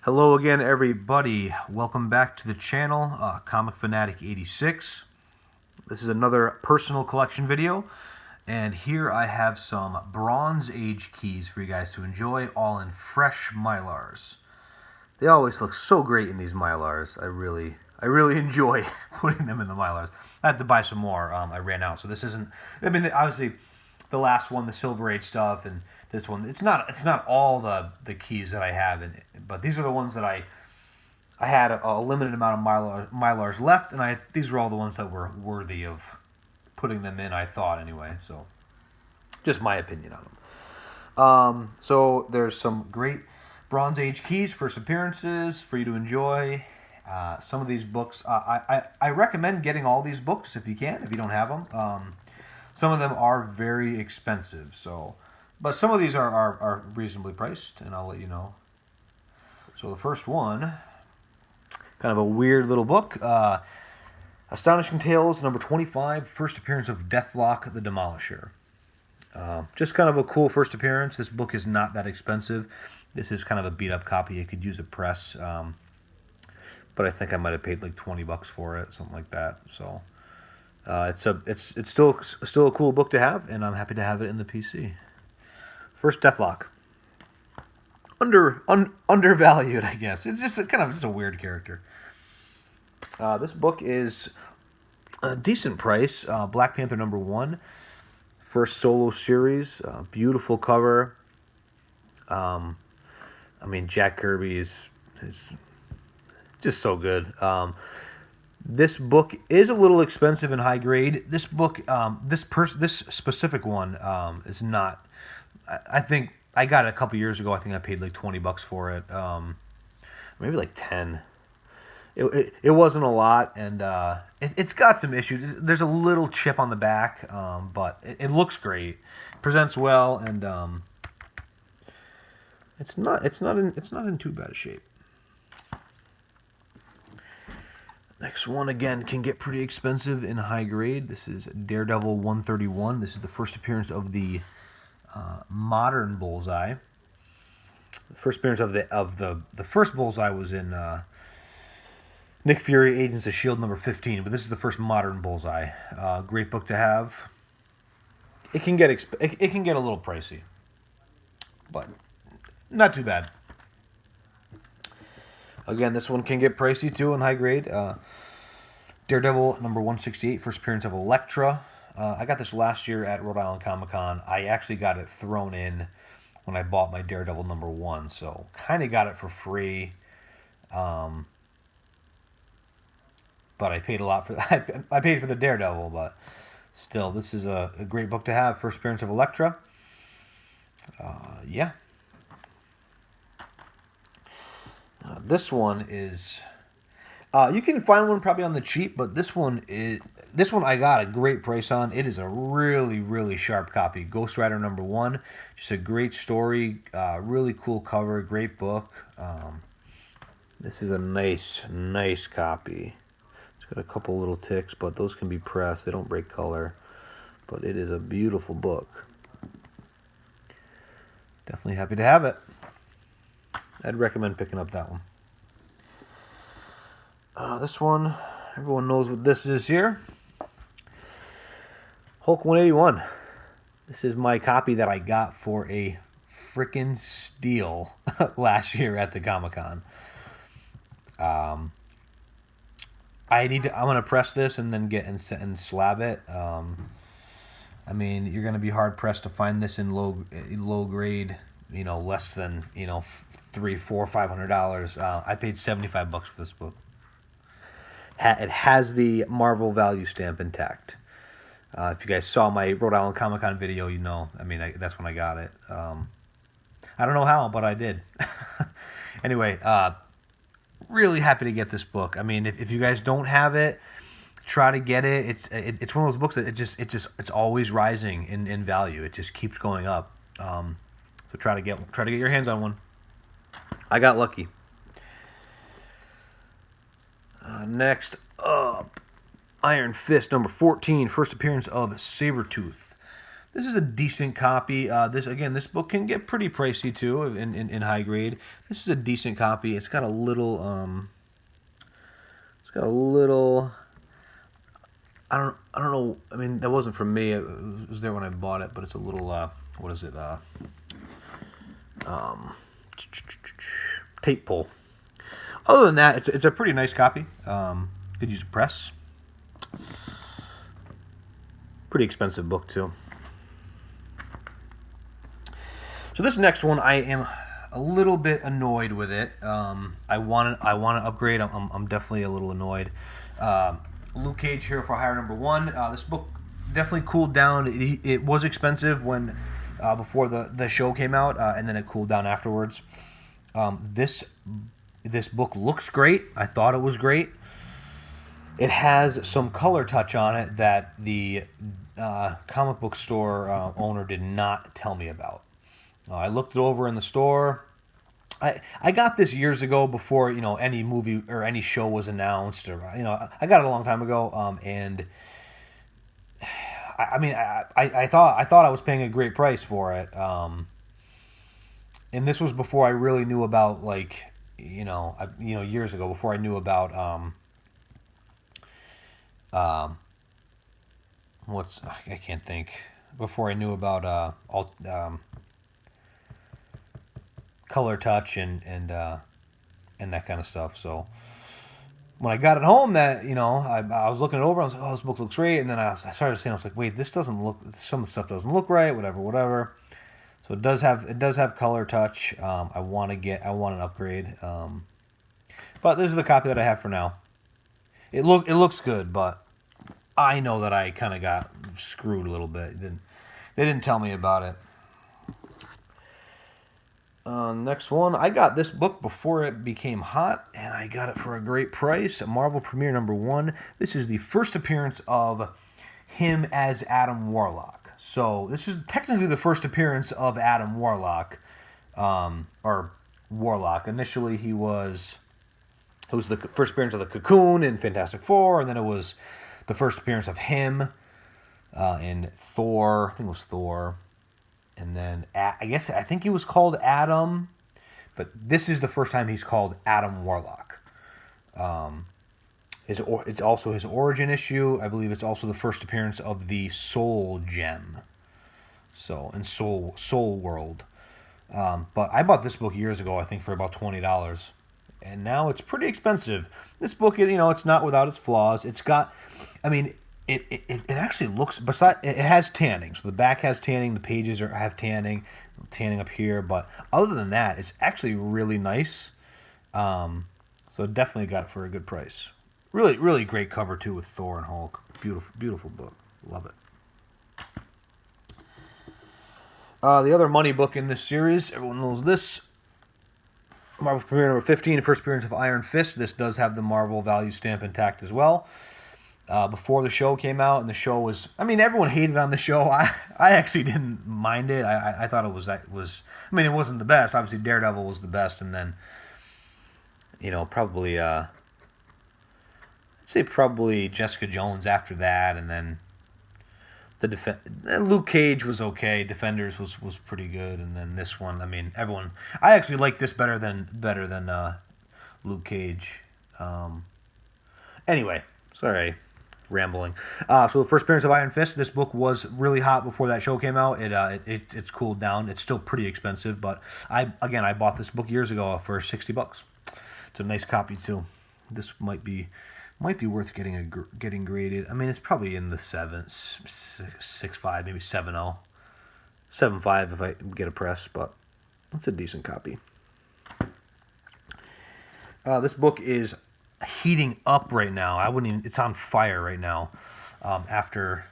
Hello again, everybody. Welcome back to the channel, Comic Fanatic 86. This is another personal collection video, and here I have some Bronze Age keys for you guys to enjoy, all in fresh Mylars. They always look so great in these Mylars. I really enjoy putting them in the Mylars. I had to buy some more. I ran out, so this isn't. I mean, obviously, the last one, the Silver Age stuff, and this one. It's not all the keys that I have, but these are the ones that I had a limited amount of Mylars left, and these were all the ones that were worthy of putting them in. I thought anyway. So, just my opinion on them. So there's some great Bronze Age keys, first appearances for you to enjoy. Some of these books, I recommend getting all these books if you can, if you don't have them. Some of them are very expensive, but some of these are reasonably priced, and I'll let you know. So the first one, kind of a weird little book, Astonishing Tales, number 25, first appearance of Deathlock the Demolisher. Just kind of a cool first appearance. This book is not that expensive. This is kind of a beat-up copy. It could use a press, but I think I might have paid like $20 for it, something like that. So it's still a cool book to have, and I'm happy to have it in the PC. First, Deathlock. Undervalued, I guess. It's just just a weird character. This book is a decent price. Black Panther number 1, first solo series. Beautiful cover. I mean, Jack Kirby is just so good. This book is a little expensive and high grade. This book, this specific one, is not. I think I got it a couple years ago. I think I paid like $20 for it. Maybe like 10. It wasn't a lot, and it's got some issues. There's a little chip on the back, but it looks great, presents well, and it's not in too bad a shape. Next one, again, can get pretty expensive in high grade. This is Daredevil 131. This is the first appearance of the modern Bullseye. The first appearance of the first Bullseye was in Nick Fury, Agents of S.H.I.E.L.D. number 15, but this is the first modern Bullseye. Great book to have. It can get a little pricey, but not too bad. Again, this one can get pricey too in high grade. Daredevil number 168, first appearance of Elektra. I got this last year at Rhode Island Comic Con. I actually got it thrown in when I bought my Daredevil number 1, so kind of got it for free. But I paid a lot for that. I paid for the Daredevil, but still, this is a great book to have. First appearance of Elektra. Yeah. This one is, you can find one probably on the cheap, but this one I got a great price on. It is a really sharp copy. Ghost Rider number 1, just a great story, really cool cover, great book. This is a nice copy. It's got a couple little ticks, but those can be pressed. They don't break color, but it is a beautiful book. Definitely happy to have it. I'd recommend picking up that one. This one, everyone knows what this is here. Hulk 181. This is my copy that I got for a frickin' steal last year at the Comic-Con. I'm gonna press this and then and slab it. I mean, you're gonna be hard pressed to find this in low grade. Less than $300, $400, $500. I paid $75 for this book. It has the Marvel value stamp intact. If you guys saw my Rhode Island Comic Con video, I mean, that's when I got it. I don't know how, but I did. Anyway, really happy to get this book. I mean, if you guys don't have it, try to get it. It's one of those books that it's always rising in value. It just keeps going up. So try to get your hands on one. I got lucky. Next up, Iron Fist number 14, first appearance of Sabretooth. This is a decent copy. This book can get pretty pricey too in high grade. This is a decent copy. It's got a little I don't know. I mean, that wasn't from me. It was there when I bought it, but it's a little what is it? Um, Tape pull. Other than that, it's a pretty nice copy. Could use a press. Pretty expensive book too. So this next one, I am a little bit annoyed with it. I want to upgrade. I'm definitely a little annoyed. Luke Cage, Hero for Hire #1. This book definitely cooled down. It was expensive when before the show came out, and then it cooled down afterwards. This book looks great. I thought it was great. It has some color touch on it that the comic book store owner did not tell me about. I looked it over in the store. I got this years ago before any movie or any show was announced, or I got it a long time ago. And I thought I was paying a great price for it. And this was before I really knew about years ago, before I knew about I can't think, before I knew about color touch and that kind of stuff. So when I got it home, that I was looking it over, I was like, oh, this book looks great. And then I started saying, I was like, wait, this doesn't look, some of the stuff doesn't look right, whatever. So it does have color touch. I want an upgrade. But this is the copy that I have for now. It looks good, but I know that I kind of got screwed a little bit. They didn't tell me about it. Next one, I got this book before it became hot, and I got it for a great price. Marvel Premiere #1. This is the first appearance of him as Adam Warlock. So this is technically the first appearance of Adam Warlock, or Warlock. Initially, it was the first appearance of the Cocoon in Fantastic Four, and then it was the first appearance of him in Thor. I think it was Thor. And then I think he was called Adam, but this is the first time he's called Adam Warlock. It's also his origin issue. I believe it's also the first appearance of the Soul Gem. So in Soul World. But I bought this book years ago, I think for about $20, and now it's pretty expensive. This book, it's not without its flaws. It's got, It actually looks, it has tanning. So the back has tanning, the pages have tanning up here. But other than that, it's actually really nice. So definitely got it for a good price. Really, really great cover too with Thor and Hulk. Beautiful, beautiful book. Love it. The other money book in this series, everyone knows this. Marvel Premiere #15, first appearance of Iron Fist. This does have the Marvel value stamp intact as well. Before the show came out, and the show was, everyone hated on the show. I actually didn't mind it. I thought it was, it wasn't the best. Obviously, Daredevil was the best, and then, probably, I'd say probably Jessica Jones after that, and then Luke Cage was okay. Defenders was pretty good, and then this one, I actually like this better than Luke Cage. Anyway, sorry. Rambling. So the first appearance of Iron Fist. This book was really hot before that show came out. It's cooled down. It's still pretty expensive, but I bought this book years ago for $60. It's a nice copy too. This might be worth getting graded. It's probably in the 6.5, maybe 7.0, 7.5 if I get a press, but it's a decent copy. This book is heating up right now. It's on fire right now. After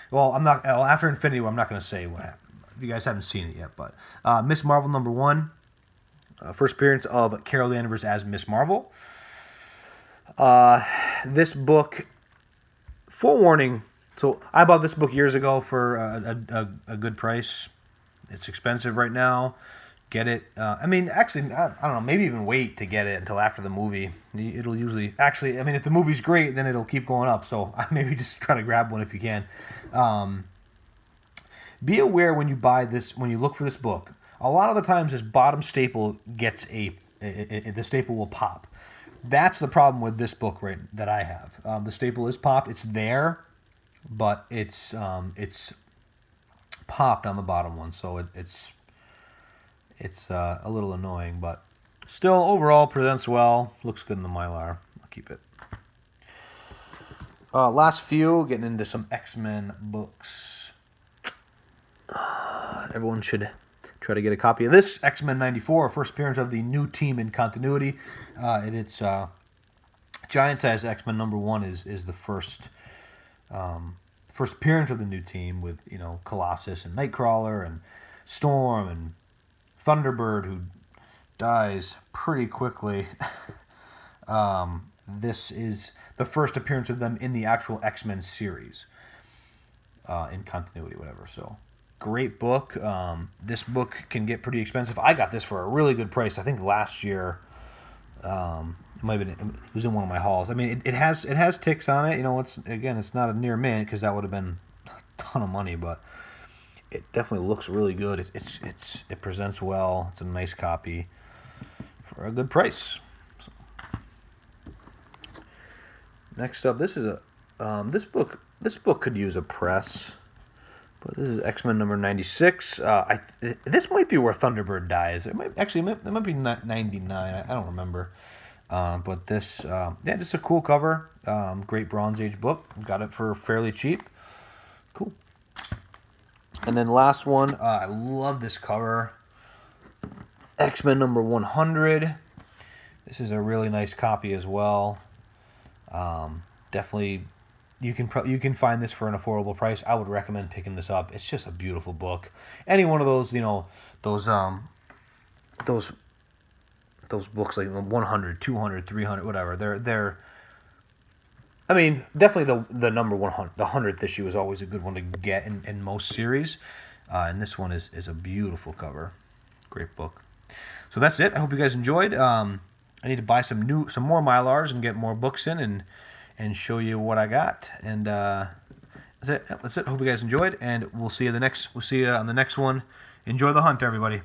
Infinity War, I'm not going to say what happened. You guys haven't seen it yet, but Miss Marvel #1, first appearance of Carol Danvers as Miss Marvel. This book, forewarning. So I bought this book years ago for a good price. It's expensive right now. Get it. Actually, I don't know, maybe even wait to get it until after the movie. It'll usually, if the movie's great, then it'll keep going up. So maybe just try to grab one if you can. Be aware when you buy this, when you look for this book. A lot of the times, this bottom staple gets the staple will pop. That's the problem with this book that I have. The staple is popped. It's there, but it's popped on the bottom one, so it's a little annoying, but still overall presents well. Looks good in the Mylar. I'll keep it. Last few, getting into some X-Men books. Everyone should try to get a copy of this. X-Men 94, first appearance of the new team in continuity. It's Giant Size X-Men #1 is the first appearance of the new team with, you know, Colossus and Nightcrawler and Storm and Thunderbird, who dies pretty quickly. This is the first appearance of them in the actual X-Men series, in continuity, whatever. So, great book. This book can get pretty expensive. I got this for a really good price. I think last year, it might have been. It was in one of my hauls. I mean, it has ticks on it. You know, it's not a near mint, because that would have been a ton of money, but it definitely looks really good. It presents well. It's a nice copy for a good price. So. Next up, this is this book could use a press, but this is X-Men #96. This might be where Thunderbird dies. It might be 99. I don't remember. But this, yeah, just a cool cover. Great Bronze Age book. Got it for fairly cheap. Cool. And then last one, I love this cover. X-Men #100. This is a really nice copy as well. Definitely, you can find this for an affordable price. I would recommend picking this up. It's just a beautiful book. Any one of those, you know, those books like 100, 200, 300, whatever. They're. I mean, definitely the number 100, the 100th issue is always a good one to get in most series, and this one is a beautiful cover. Great book. So that's it. I hope you guys enjoyed. I need to buy some more Mylars and get more books in and show you what I got. And that's it. Hope you guys enjoyed, and we'll see you on the next one. Enjoy the hunt, everybody.